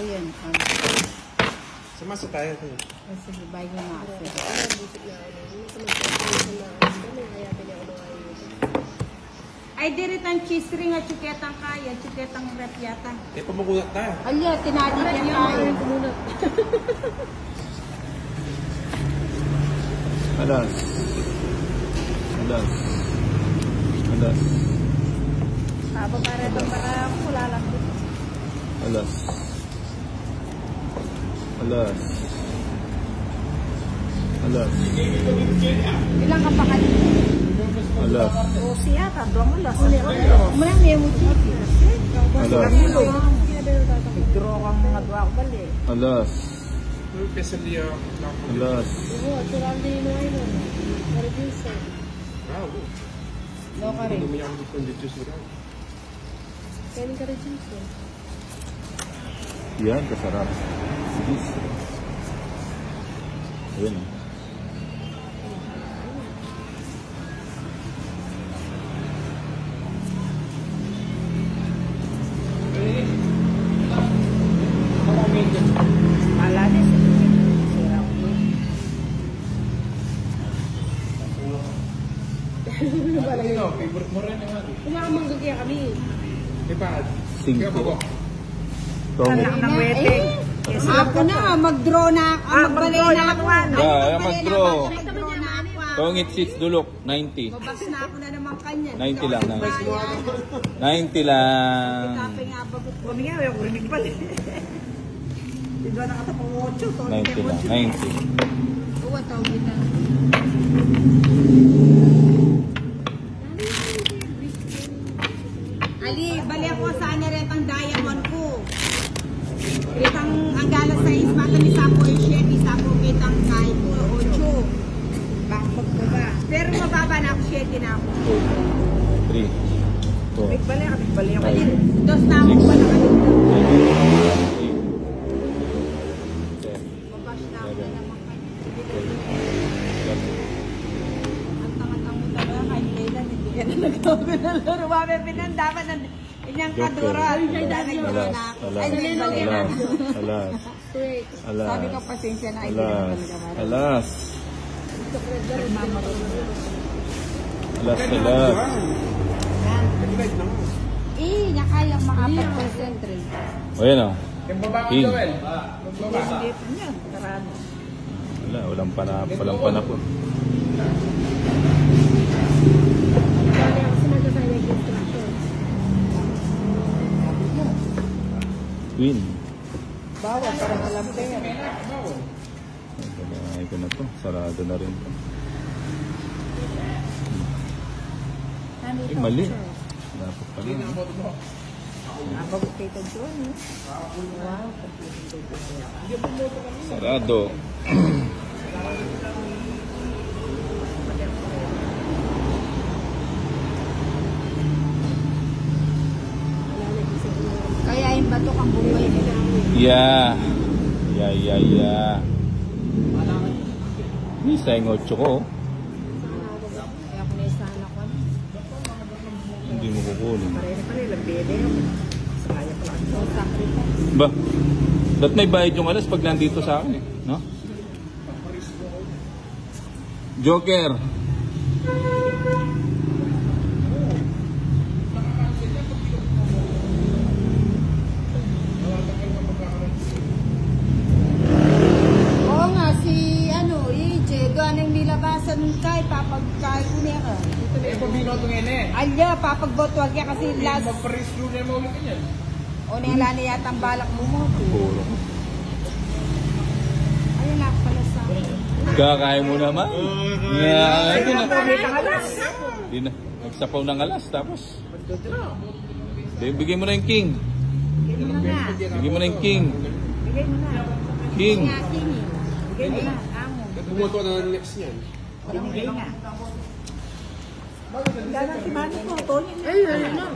ako yan. Samasa tayo. Sige, bye ko na ako. Ay, dirit ang cheese ring at chuketang kaya, chuketang rep yata. Eh, pamagulat tayo. Alya, tinali yan tayo. Alas. Alas. Alas. Sabo para wala lang dito. Alas. Alas. Alas. Ilang ka pa kanina? Alas. O siya, doang alas. Umayang may muti. Alas. Draw kang mga duwa ko bali. Alas. Alas. No ka rin. Yan, kasarap. Ayan. Malalis. Favorite mo rin naman. Kumakamangga kami. Diba? 5. Anak ng wedding. Ako na, mag-draw na ako. Magbalay na ako. Mag-draw. Tongit 6 dulok, 90. Babas na ako na naman kanya. 90 lang. 90 lang. Kape nga bagot ko. Kami nga, ako rinig pala. Hindi ba nakatapang 8? 90 lang, 90. Uwa, tawagin na. Ali, bali ako sa aniretang diamond ko. Kitang ang galas sa ismata ni Sapo ay 7, Sapo kitang kahit ko 8. Backpag ko ba? Pero mababa na ako, 7 na ako. 3. 4. Bali ako. Dos na ako pa na kayo. Mabash na ako na naman kayo. Ang tangatang mo talaga kahit kailan hindi ka na nagtawag na laro. Mami, pinandaman ng inyang kadura. Ay, dahil ko na. Ay, bali na. Alas. Alas. Sabi ko pasensya na. Ay, hindi na talaga. Alas. Alas, alas. Nakayang makapat-% rate. O yan o. King. Dito niya, karano. Walang panapon. Queen. Bawal, parang alam ko yan. Ay ko na to. Sarado na rin to. Mali. Dapat pala. Nabagot kayo ito doon. Wow. Sarado. Kaya yung bato kang bumay nila. Yeah. Isa yung 8 ko. Kaya kung naisana ko. Hindi mo kukunin. Pare-pare lang bede. Kaya pala. So, sacrifice. Ba? Ba't may bayad yung alas pag nandito sa akin eh? No? Joker. Oo nga, si EJ, doon ang nilabasan kay papagkay ko niya ka. Ito na yung pabinoto ngayon eh. Alya, papagbotuwag niya kasi last. Mag-paris rule na mo ulit yan. O nila na yata ang balak mo mo. Puro. Ayun na pala sa akin. Kakain mo naman. Yeah, ito na. Ang alas. Di na. Nagsapaw ng alas tapos. Bigay mo na yung king. Bigay mo na nga. Bigay mo na yung king. Bigay mo na. King. Nga, king eh. Bigay mo na. Amo. Bumoto na ng next niyan. Bigay nga. Gano'n si Mami ko. Tonin na. Ayun na.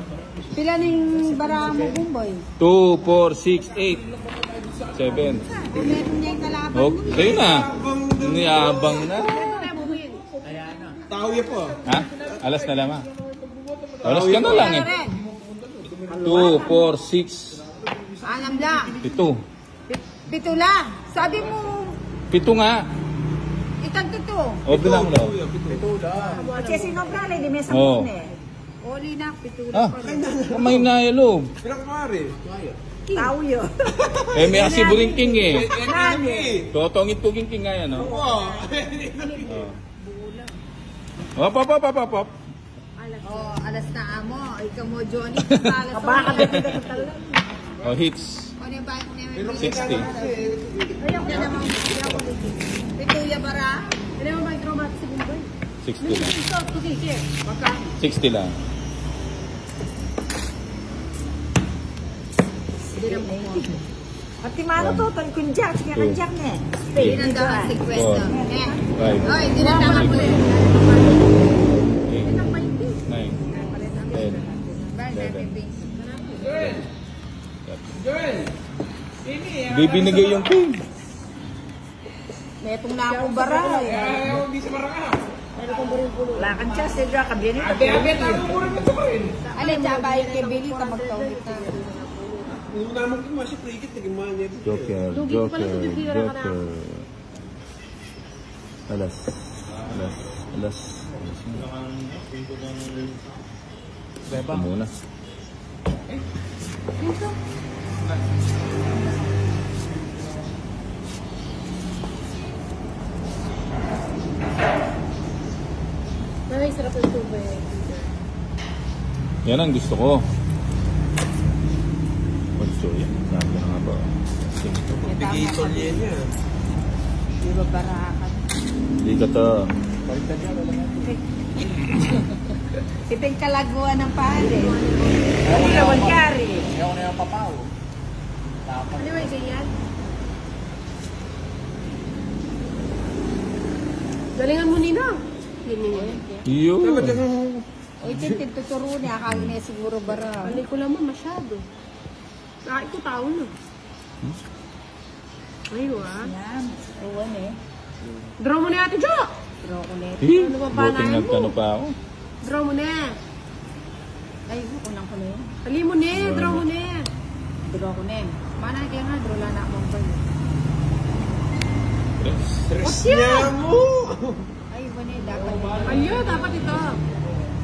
Pila ning bara mo, Bumboy? 2, 4, 6, 8, 7. Meron niya yung kalaban. Okay na. Niyabang na. Tao yan po. Ha? Alas na lamang. Alas ka na lang eh. 2, 4, 6, Alam lang. 7. Pitula. Sabi mo, 7 nga. itagtuto. O, bilang daw. Kasi sinograle, di may Oo. sabon eh. Oli na, pitula Ah, pa rin. kamay na yelo. Pinakamari. Tao yun. Eh, may asiburing king eh. Nani? Totongit ko king nga yan, no? Oo. Oh, pop. Oh, alas na amo. Ikaw mo, Johnny. Alas na. Oh, hits. Ano yung bahay ko niya? 60. Ayaw ko naman. Pituya bara. Ano yung bahay ko naman sa Bumboy? 60 lang. Baka. 60 lang. At timano to, ton kunjak. Sige kunjak na eh. Eight. Pinandahan si Kwento. Four. Eh. Five. Oy, dinandahan ko eh. 8, 9, 10, 11. Joel! Ini, Bibinigay yung king. Metong na akong bara. ayaw, di sa maraka. Lakan siya, sige, kabili. Abi, tama mo rin ito rin. Alin, sabay kay Billy, tamag-tawag ka. Yung naman ko masih frigid, naging mahal niya. Joker. Alas. Ito muna. Ay, sarap yung tubig. Yan ang gusto ko. 8 yan. Sabi na nga ba? Bigiton niya niya. Di ba barakan? Hindi ka to. Ito yung kalaguan ng pare. Ano naman kari? Ayaw na yung papaw. Ano ba yung ganyan? Galingan mo nina. Yun. O itin, tuturo niya. Akala niya siguro bara. Hindi ko naman masyado. Ay, ko tao na. Ayun ah. Yan. Ewan eh. Draw mo na natin, Jo! Draw ko net. Ano ba pa Buting na nagtano pa ako. Draw mo na. Ay, kunang ko na yun. Ali mo na, draw mo na. Draw ko na. Mana kaya nga, draw lang na akong pa. Stress niya mo! Ay, iba na eh. Dapat. Ayun, dapat ito.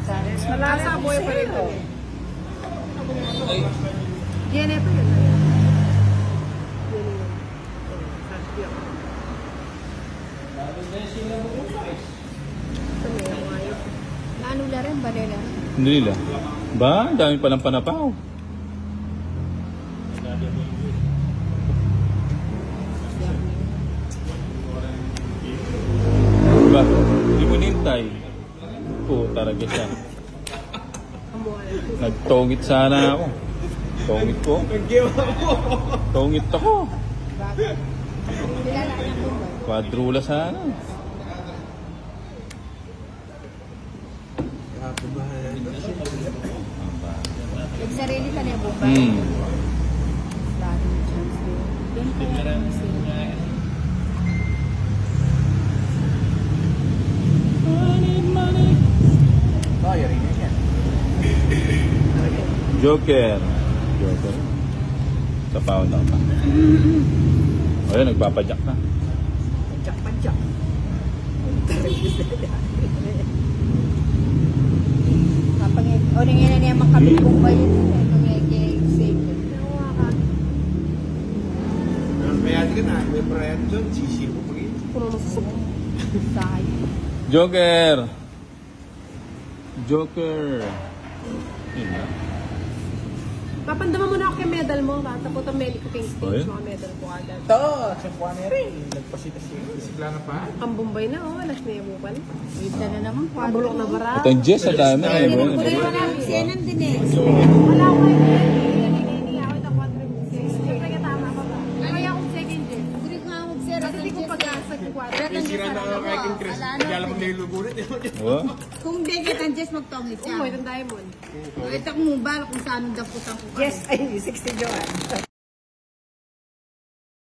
Sares Malasa, boy pa rin ito. Yan, ito yun. Naanula rin ba nila? Hindi nila. Ba? Ang dami palang panapaw. Diba? Hindi mo nintay. Oo, talaga siya. Nagtongit sana ako. Tongit ko. Tongit ako. Kilala ka ng Bombay. Quadrula sana. Yung sarili ka na yung Bombay. Daming chance din. Yan po yung Bayarin niya yan. Joker. Sa pound ako pa. O yun, nagpapadyak na. Padyak. O nangyayon na niya makabit Bombay yun. Ito nga yung safe. Kaya ka na, may Brian John, sisi mo pa rin. Puro masusok. Sahay. Joker. Yun na. Papandama mo na ako kay medal mo. Tapos ang medal ko pink Oh, stage. yun? Mga medal ko agad. Ito, sa buwan na rin. Nagpasita siya. Sigla na pa. Ang Bombay na, oh. Alas na yung bupan. Wait na naman. Ang bulok na bara. Ito yung Jess, ang dami. Ay, hindi ko rin wala. Siyanan din eh. Wala ko kayo. Hindi ako ito 4-6. Siyempre ka tama pa ba? Kaya akong second gen. Guri ko nga mag-zero. Kasi di ko pag-asa ko 4. Yung sira na kay King Chris. Kaya alam mo nahilugurit. Oh. Kung bigit ang Jess magtongit siya. Oh, itong diamond. Ito kung mubal kung saan ang daputang ko. Yes, ay, 60 Joan.